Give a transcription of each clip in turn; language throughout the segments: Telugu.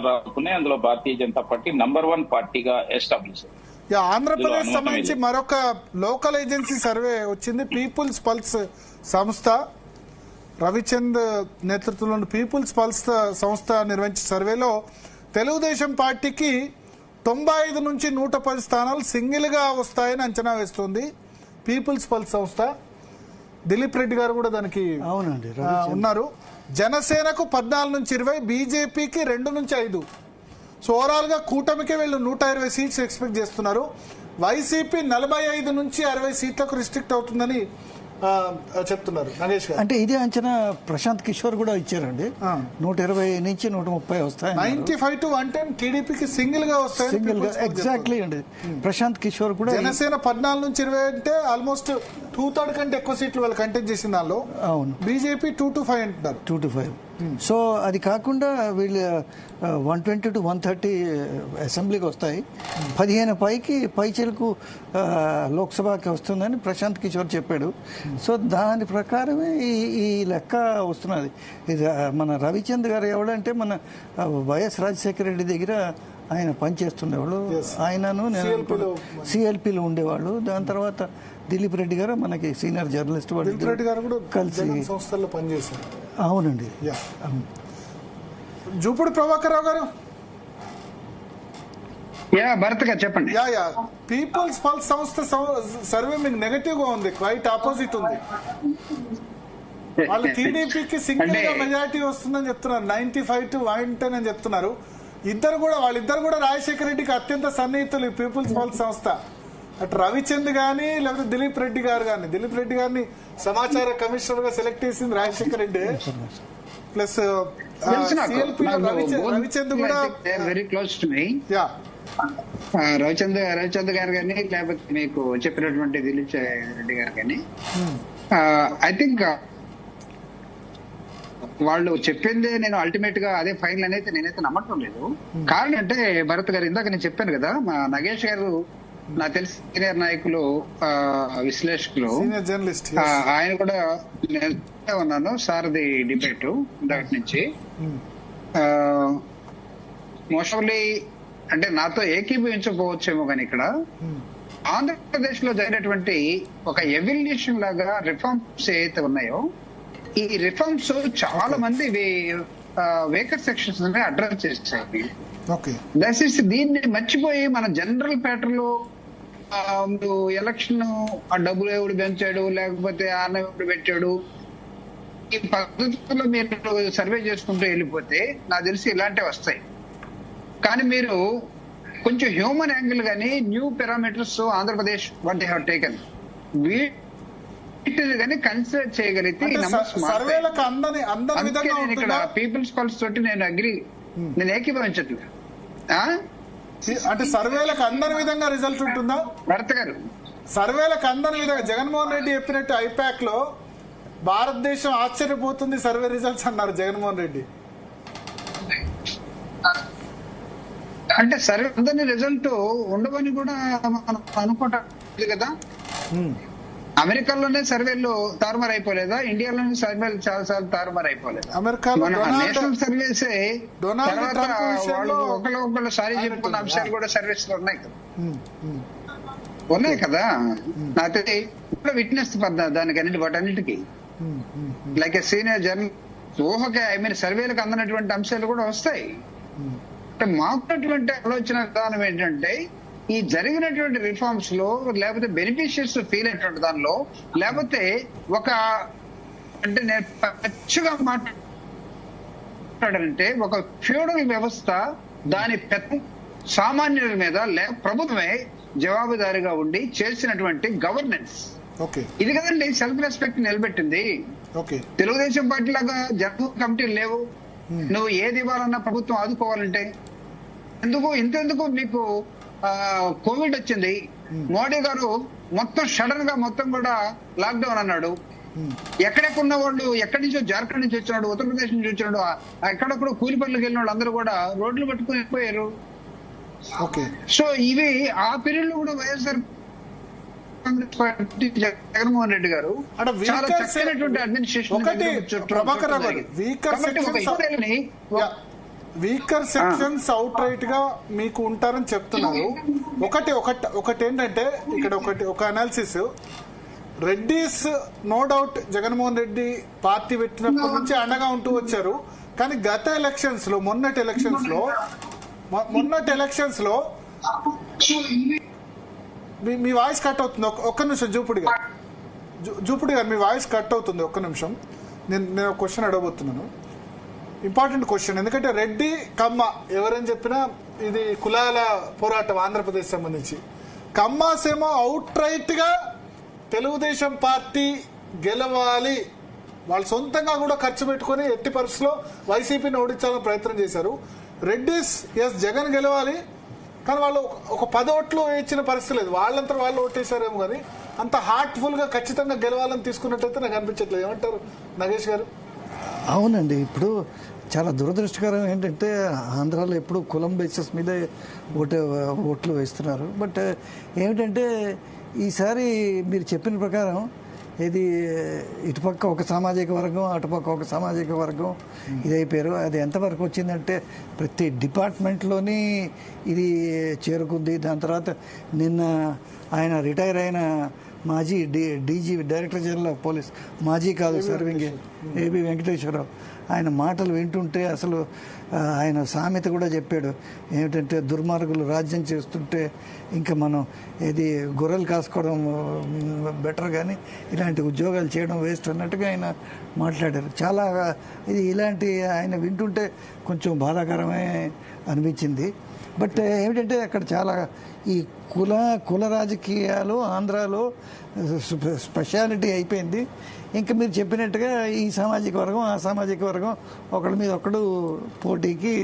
ఫలితాలు రాకునే అందులో భారతీయ జనతా పార్టీ #1 పార్టీగా ఎస్టాబ్లిష్. ఆంధ్రప్రదేశ్ సంబంధించి మరొక లోకల్ ఏజెన్సీ సర్వే వచ్చింది. పీపుల్స్ పల్స్ సంస్థ, రవిచంద్ నేతృత్వంలోని పీపుల్స్ పల్స్ సంస్థ నిర్వహించిన సర్వేలో తెలుగుదేశం పార్టీకి 95 నుంచి 110 స్థానాలు సింగిల్ గా వస్తాయని అంచనా వేస్తుంది పీపుల్స్ పల్స్ సంస్థ. దిలీప్ రెడ్డి గారు కూడా దానికి ఉన్నారు. జనసేనకు 14 నుంచి 20, బీజేపీకి 2 నుంచి 5. సో ఓవరాల్ గా కూటమికి వీళ్ళు 120 సీట్స్ ఎక్స్పెక్ట్ చేస్తున్నారు. వైసీపీ 45 నుంచి 60 సీట్లకు రిస్ట్రిక్ట్ అవుతుందని చెప్తున్నారు. నగేష్ గారు, అంటే ఇదే అంచనా ప్రశాంత్ కిషోర్ కూడా ఇచ్చారండి. 120 నుంచి 130 వస్తాయి. 95 to 110 టీడీపీకి సింగిల్ గా వస్తాయి. సింగిల్ గా ఎగ్జాక్ట్లీ అండి. ప్రశాంత్ కిషోర్ కూడా. జనసేన 14 నుంచి 20 అంటే ఆల్మోస్ట్ 2/3 కంటే ఎక్కువ సీట్లు వాళ్ళు కంటెస్ట్ చేసిన దానిలో. అవును. బీజేపీ 2 to 5 అంటున్నారు. 2 to 5. సో అది కాకుండా వీళ్ళు 120 to 130 అసెంబ్లీకి వస్తాయి. 15 పైచీలకు లోక్సభకి వస్తుందని ప్రశాంత్ కిషోర్ చెప్పాడు. సో దాని ప్రకారమే ఈ లెక్క వస్తున్నది. ఇది మన రవిచంద్ గారు ఎవడంటే మన వైఎస్ రాజశేఖర రెడ్డి దగ్గర ఆయన పనిచేస్తుండేవాళ్ళు. ఆయనను నేను సిఎల్పిలో ఉండేవాళ్ళు. దాని తర్వాత దిలీప్ రెడ్డి గారు మనకి సీనియర్ జర్నలిస్ట్, వాళ్ళు కలిసి సంస్థల్లో పనిచేశారు. అవునండి. జూపూడి ప్రభాకర్ రావు గారు, భరత్ గారు చెప్పండి. పీపుల్స్ పల్స్ సంస్థ సర్వే మీకు నెగటివ్ గా ఉంది, క్వైట్ ఆపోజిట్ ఉంది. వాళ్ళు టీడీపీకి సింగిల్ గా మెజారిటీ వస్తుందని చెప్తున్నారు. 95 to 110 అని చెప్తున్నారు. వాళ్ళిద్దరు కూడా రాజశేఖర రెడ్డికి అత్యంత సన్నిహితులు. పీపుల్స్ పల్స్ సంస్థ అటు రవిచంద్ గాని లేకపోతే దిలీప్ రెడ్డి గారు గాని. దిలీప్ రెడ్డి గారిని సమాచార కమిషనర్ గా సెలెక్ట్ చేసింది రాజశేఖర రెడ్డి. ప్లస్ రవిచంద్ కూడా very close to me. Ravichand గారు కానీ లేకపోతే మీకు చెప్పినటువంటి దిలీప్ రెడ్డి గారు కానీ ఐ థింక్ వాళ్ళు చెప్పిందే నేను అల్టిమేట్ గా అదే ఫైనల్ అనేది నేనైతే నమ్మటం లేదు. కారణం అంటే భరత్ గారు ఇందాక నేను చెప్పాను కదా, మా నగేష్ గారు నాకు తెలిసి సీనియర్ నాయకులు, విశ్లేషకులు, ఆయన కూడా నేను ఉన్నాను సార్ది డిబేట్ దాటి నుంచి. మోస్ట్లీ అంటే నాతో ఏకీభవించకపోవచ్చేమో కానీ ఇక్కడ ఆంధ్రప్రదేశ్ లో జరిగినటువంటి ఒక ఎవల్యూషన్ లాగా రిఫార్మ్స్ ఏవైతే ఉన్నాయో, ఈ రిఫార్మ్స్ చాలా మంది వేకర్ సెక్షన్స్ అడ్రస్ చేశాయి. దయచేసి దీన్ని మర్చిపోయి మన జనరల్ ప్యాటర్న్ లో ఎలక్షన్ ఆ డబ్బులు ఎవడు పెంచాడు లేకపోతే అన్నం ఎవడు పెట్టాడు ఈ పద్ధతుల్లో మీరు సర్వే చేసుకుంటూ వెళ్ళిపోతే నాకు తెలిసి ఇలాంటివి వస్తాయి. కానీ మీరు కొంచెం హ్యూమన్ యాంగిల్ గానీ new parameters Andhra Pradesh what they have taken వీటిని కానీ కన్సిడర్ చేయగలిగితే ఇక్కడ పీపుల్స్ పల్స్ తోటి నేను ఏకీభవించట్లేదు. అంటే సర్వేలకు అందని విధంగా రిజల్ట్ ఉంటుందా భరత్ గారు? సర్వేలకు అందని విధంగా జగన్మోహన్ రెడ్డి చెప్పినట్టు ఐపాక్ లో భారతదేశం ఆశ్చర్యపోతుంది సర్వే రిజల్ట్స్ అన్నారు జగన్మోహన్ రెడ్డి. అంటే సర్వే అందని రిజల్ట్ ఉండవని కూడా మనం అనుకుంటాం కదా. అమెరికాలోనే సర్వేలు తారుమారు అయిపోలేదా? ఇండియాలోనే సర్వేలు చాలా సార్లు తారుమారు అయిపోలేదు. నేషనల్ సర్వేస్ తర్వాత వాళ్ళు ఒకళ్ళు సారీ చెప్పుకున్న అంశాలు కూడా సర్వేస్ లో ఉన్నాయి కదా. నాకైతే ఇప్పుడు విట్నెస్ దానికి వాటన్నిటికీ లైక్ ఏ సీనియర్ జర్నలిస్ట్ ఊహకే సర్వేలకు అందనటువంటి అంశాలు కూడా వస్తాయి. అంటే మాకున్నటువంటి ఆలోచన విధానం ఏంటంటే ఈ జరిగినటువంటి రిఫార్మ్స్ లో లేకపోతే బెనిఫిషియర్స్ ఫీల్ అయినటువంటి దానిలో లేకపోతే ఒక అంటే నేను పచ్చిగా మాట్లాడాలంటే ఒక ఫ్యూడల్ వ్యవస్థ దాని సామాన్యుల మీద ప్రభుత్వమే జవాబుదారీగా ఉండి చేసినటువంటి గవర్నెన్స్ ఇది కదండి సెల్ఫ్ రెస్పెక్ట్ నిలబెట్టింది. తెలుగుదేశం పార్టీ లాగా జనరల్ కమిటీలు లేవు. నువ్వు ఏది ఇవ్వాలన్నా ప్రభుత్వం ఆదుకోవాలంటే ఇంతెందుకు మీకు కోవిడ్ వచ్చింది, మోడీ గారు మొత్తం సడన్ గా మొత్తం కూడా లాక్డౌన్ అన్నాడు. ఎక్కడెక్కడున్న వాళ్ళు ఎక్కడి నుంచో జార్ఖండ్ నుంచి వచ్చినాడు, ఉత్తరప్రదేశ్ నుంచి వచ్చినాడు, ఎక్కడెక్కడో కూలి పనులకు వెళ్ళిన వాళ్ళు అందరూ కూడా రోడ్లు పట్టుకుని వెళ్ళిపోయారు. సో ఇవి ఆ పీరియడ్ లో కూడా వైఎస్ఆర్ కాంగ్రెస్ పార్టీ జగన్మోహన్ రెడ్డి గారు చాలా చక్కనటువంటి administration weaker sections out right గా మీకు ఉంటారని చెప్తున్నారు. ఒకటి ఏంటంటే ఇక్కడ ఒక analysis, Reddys no doubt Jaganmohan Reddy party పెట్టినప్పటి నుంచి అండగా ఉంటూ వచ్చారు. కానీ గత ఎలక్షన్స్ లో మొన్నటి ఎలక్షన్స్ లో మీ వాయిస్ కట్ అవుతుంది. ఒక్క నిమిషం జూపుడి గారు మీ వాయిస్ కట్ అవుతుంది. ఒక్క నిమిషం, నేను ఒక క్వశ్చన్ అడగబోతున్నాను, ఇంపార్టెంట్ క్వశ్చన్. ఎందుకంటే రెడ్డి కమ్మ ఎవరని చెప్పినా ఇది కులాల పోరాటం ఆంధ్రప్రదేశ్ సంబంధించి. కమ్మాస్ ఏమో అవుట్ రైట్ గా తెలుగుదేశం పార్టీ గెలవాలి, వాళ్ళు సొంతంగా కూడా ఖర్చు పెట్టుకుని ఎట్టి పరిస్థితుల్లో వైసీపీని ఓడించాలని ప్రయత్నం చేశారు. రెడ్డిస్ ఎస్ జగన్ గెలవాలి, కానీ వాళ్ళు ఒక 10 ఓట్లు ఇచ్చిన పరిస్థితి లేదు, వాళ్ళంతా వాళ్ళు ఓటేశారేమో. కానీ అంత హార్ట్ఫుల్ గా ఖచ్చితంగా గెలవాలని తీసుకున్నట్టయితే నాకు అనిపించట్లేదు. ఏమంటారు నగేష్ గారు? అవునండి, ఇప్పుడు చాలా దురదృష్టకరం ఏంటంటే ఆంధ్రాలో ఎప్పుడు కులం బేసిస్ మీద ఓట్లు వేస్తున్నారు. బట్ ఏమిటంటే ఈసారి మీరు చెప్పిన ప్రకారం ఇది ఇటుపక్క ఒక సామాజిక వర్గం, అటుపక్క ఒక సామాజిక వర్గం ఇదైపోయారు. అది ఎంతవరకు వచ్చిందంటే ప్రతి డిపార్ట్మెంట్లోని ఇది చేరుకుంది. దాని తర్వాత నిన్న ఆయన రిటైర్ అయిన మాజీ DG director general of police, మాజీ కాదు సర్వింగ్ ఏబి వెంకటేశ్వరరావు, ఆయన మాటలు వింటుంటే అసలు ఆయన సామెత కూడా చెప్పాడు ఏమిటంటే దుర్మార్గులు రాజ్యం చేస్తుంటే ఇంకా మనం ఇది గొర్రెలు కాసుకోవడం బెటర్, కానీ ఇలాంటి ఉద్యోగాలు చేయడం వేస్ట్ అన్నట్టుగా ఆయన మాట్లాడారు. చాలా ఇది ఇలాంటి ఆయన వింటుంటే కొంచెం బాధాకరమే అనిపించింది. బట్ ఏమిటంటే అక్కడ చాలా ఈ కుల రాజకీయాలు ఆంధ్రాలో స్పెషాలిటీ అయిపోయింది. ఇంకా మీరు చెప్పినట్టుగా ఈ సామాజిక వర్గం ఆ సామాజిక వర్గం ఒకడి మీద ఒకడు పోటీకి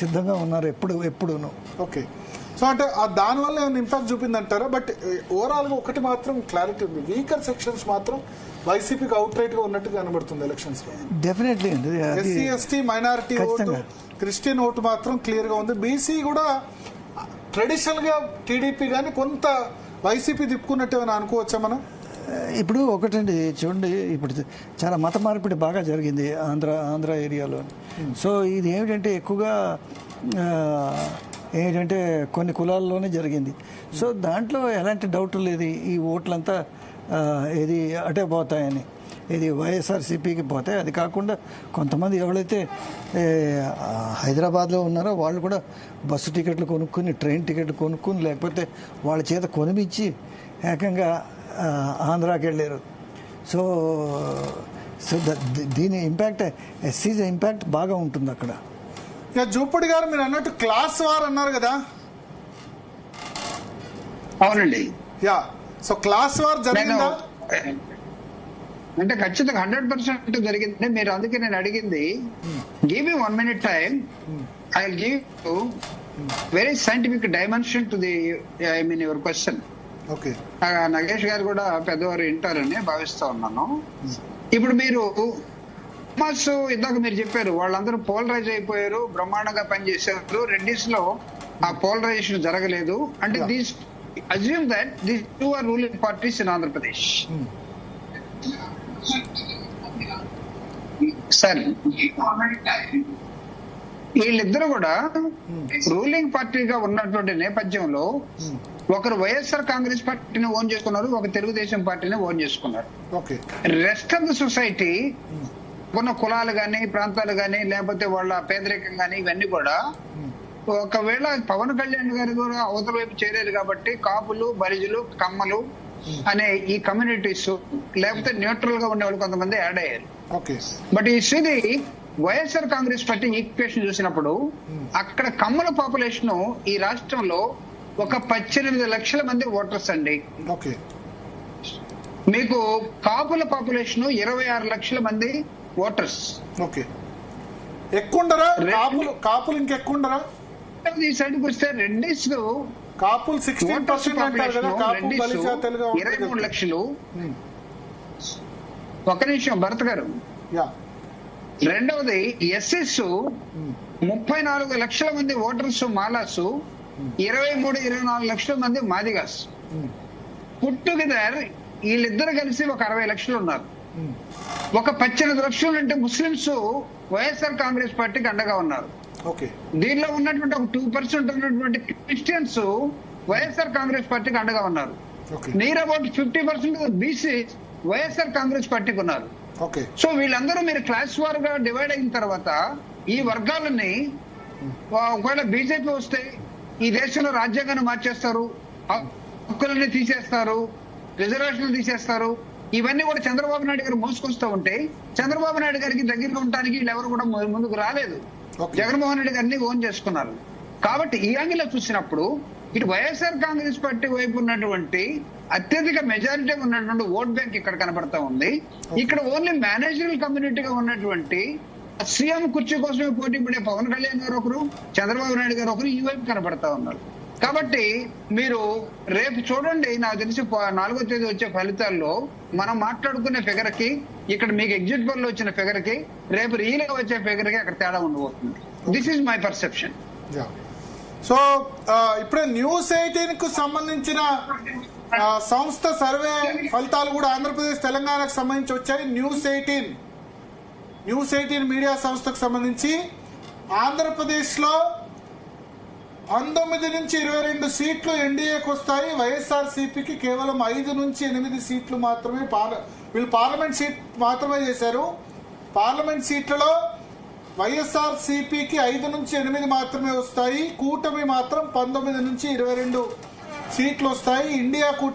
సిద్ధంగా ఉన్నారు ఎప్పుడూను. ఓకే, సో అంటే దానివల్ల ఏమైనా ఇంపాక్ట్ చూపిందంటారా? బట్ ఓవరాల్ గా ఒకటి మాత్రం క్లారిటీ ఉంది, వీకర్ సెక్షన్స్ మాత్రం వైసీపీకి అవుట్ రైట్ గా ఉన్నట్టు కనబడుతుంది ఎలక్షన్స్ లో. డెఫినెట్లీ అండి, SC ST minority vote, Christian vote మాత్రం క్లియర్ గా ఉంది. బీసీ కూడా ట్రెడిషనల్ గా టీడీపీ కానీ కొంత వైసీపీ తిప్పుకున్నట్టు ఏమైనా అనుకోవచ్చా మనం? ఇప్పుడు ఒకటండి చూడండి, ఇప్పుడు చాలా మత మార్పిడి బాగా జరిగింది ఆంధ్ర ఏరియాలో. సో ఇది ఏమిటంటే ఎక్కువగా ఏంటంటే కొన్ని కులాల్లోనే జరిగింది. సో దాంట్లో ఎలాంటి డౌట్ లేదు, ఈ ఓట్లంతా ఇది అటే పోతాయని, ఇది వైఎస్ఆర్సీపీకి పోతాయి. అది కాకుండా కొంతమంది ఎవరైతే హైదరాబాద్లో ఉన్నారో వాళ్ళు కూడా బస్సు టికెట్లు కొనుక్కుని, ట్రైన్ టికెట్లు కొనుక్కుని, లేకపోతే వాళ్ళ చేత కొనిపించి ఏకంగా ఆంధ్రాకి వెళ్ళారు. సో దీని ఇంపాక్ట్, ఎస్సీజ్ ఇంపాక్ట్ బాగా ఉంటుంది అక్కడ. జూపడి గారు మీరు అన్నట్టు క్లాస్ వార్ అన్నారు కదా? అవునండి. యా, సో క్లాస్ వార్ జరిగిందా? అంటే ఖచ్చితంగా 100% జరిగింది. మీరు అందుకే నేను అడిగింది, give me 1 minute time, I will give you very scientific dimension to the your question. Okay, Nagesh గారు కూడా పెద్దవారు వింటారని భావిస్తా ఉన్నాను. ఇప్పుడు మీరు ఇందాక మీరు చెప్పారు వాళ్ళందరూ పోలరైజ్ అయిపోయారు, బ్రహ్మాండంగా పనిచేశారు. రెడ్డిస్ లో ఆ పోలరైజేషన్ జరగలేదు అంటే these assume that these 2 are ruling parties in Andhra Pradesh. సరే, వీళ్ళిద్దరూ కూడా రూలింగ్ పార్టీగా ఉన్నటువంటి నేపథ్యంలో ఒకరు వైఎస్ఆర్ కాంగ్రెస్ పార్టీని ఓన్ చేసుకున్నారు, ఒక తెలుగుదేశం పార్టీని ఓన్ చేసుకున్నారు. రెస్ట్ ఆఫ్ ద సొసైటీ ఉన్న కులాలు గాని, ప్రాంతాలు గాని, లేకపోతే వాళ్ళ పేదరికం గాని, ఇవన్నీ కూడా ఒకవేళ పవన్ కళ్యాణ్ గారు కూడా అవతల వైపు చేరారు కాబట్టి కాపులు, బలిజులు, కమ్మలు అనే ఈ కమ్యూనిటీస్, లేకపోతే న్యూట్రల్ గా ఉండే వాళ్ళు కొంతమంది యాడ్ అయ్యారు. బట్ ఈ శ్రీది వైఎస్ఆర్ కాంగ్రెస్ పార్టీ ఈక్వేషన్ చూసినప్పుడు అక్కడ కమ్మల పాపులేషన్ ఈ రాష్ట్రంలో ఒక 18 లక్షల మంది ఓటర్స్ అండి. మీకు కాపుల పాపులేషన్ 26 లక్షల మంది ఓటర్స్. కాపులు ఇంకెక్కువ ఈ సైడ్కి వస్తే రెడ్డిస్ కాపులు 23 లక్షలు. ఒక నిమిషం భరత్ గారు. రెండవది ఎస్ఎస్ 34 లక్షల మంది ఓటర్స్ మాలాస్, 23-24 లక్షల మంది మాదిగాస్. పుట్ టుగెదర్ వీళ్ళిద్దరు కలిసి ఒక 60 లక్షలు ఉన్నారు. ఒక 18 లక్షలు అంటే ముస్లింస్ వైఎస్ఆర్ కాంగ్రెస్ పార్టీకి అండగా ఉన్నారు. ఓకే. దీనిలో ఉన్నటువంటి ఒక 2% ఉన్నటువంటి క్రిస్టియన్స్ వైఎస్ఆర్ కాంగ్రెస్ పార్టీకి అండగా ఉన్నారు. Near about 50% BC YSR Congress పార్టీకి ఉన్నారు. సో వీళ్ళందరూ మీరు క్లాస్ వార్ గా డివైడ్ అయిన తర్వాత ఈ వర్గాలని ఒకవేళ బీజేపీ వస్తే ఈ దేశంలో రాజ్యాంగాన్ని మార్చేస్తారు, హక్కులని తీసేస్తారు, రిజర్వేషన్లు తీసేస్తారు. ఇవన్నీ కూడా చంద్రబాబు నాయుడు గారు మోసుకొస్తూ ఉంటే చంద్రబాబు నాయుడు గారికి దగ్గరగా ఉండడానికి వీళ్ళెవరు కూడా ముందుకు రాలేదు. జగన్మోహన్ రెడ్డి గారిని ఓన్ చేసుకున్నారు. కాబట్టి ఈ యాంగిల్ చూసినప్పుడు ఇటు వైఎస్ఆర్ కాంగ్రెస్ పార్టీ వైపు ఉన్నటువంటి అత్యధిక మెజారిటీ ఉన్నటువంటి ఓట్ బ్యాంక్ ఇక్కడ కనబడతా ఉంది. ఇక్కడ ఓన్లీ మేనేజరల్ కమ్యూనిటీగా ఉన్నటువంటి సీఎం కుర్చీ కోసమే పోటీ పడే పవన్ కళ్యాణ్ గారు ఒకరు, చంద్రబాబు నాయుడు గారు ఒకరు ఈ వైపు కనబడతా ఉన్నారు. కాబట్టి మీరు రేపు చూడండి, నాకు తెలిసి 4వ తేదీ వచ్చే ఫలితాల్లో మనం మాట్లాడుకునే ఫిగర్ కి ఇక్కడ మీకు ఎగ్జిట్ పోల్ లో వచ్చిన ఫిగర్ కి రేపు రియల్ గా వచ్చే ఫిగర్ కి అక్కడ తేడా ఉండబోతుంది. This is my perception. So ఇప్పుడే న్యూస్18 కు సంబంధించిన సంస్థ సర్వే ఫలితాలు కూడా ఆంధ్రప్రదేశ్ తెలంగాణకు సంబంధించి వచ్చాయి. న్యూస్18 మీడియా సంస్థకు సంబంధించి ఆంధ్రప్రదేశ్ లో 19 నుంచి 22 సీట్లు ఎన్డీఏకి వస్తాయి. వైఎస్ఆర్ సిపికి కేవలం 5 నుంచి 8 సీట్లు మాత్రమే. వీళ్ళు పార్లమెంట్ సీట్ మాత్రమే చేశారు. పార్లమెంట్ సీట్లలో వైఎస్ఆర్ సిపికి 5 నుంచి 8 మాత్రమే వస్తాయి. కూటమి మాత్రం 19 నుంచి 22 సీట్లు వస్తాయి. ఇండియా కూటమి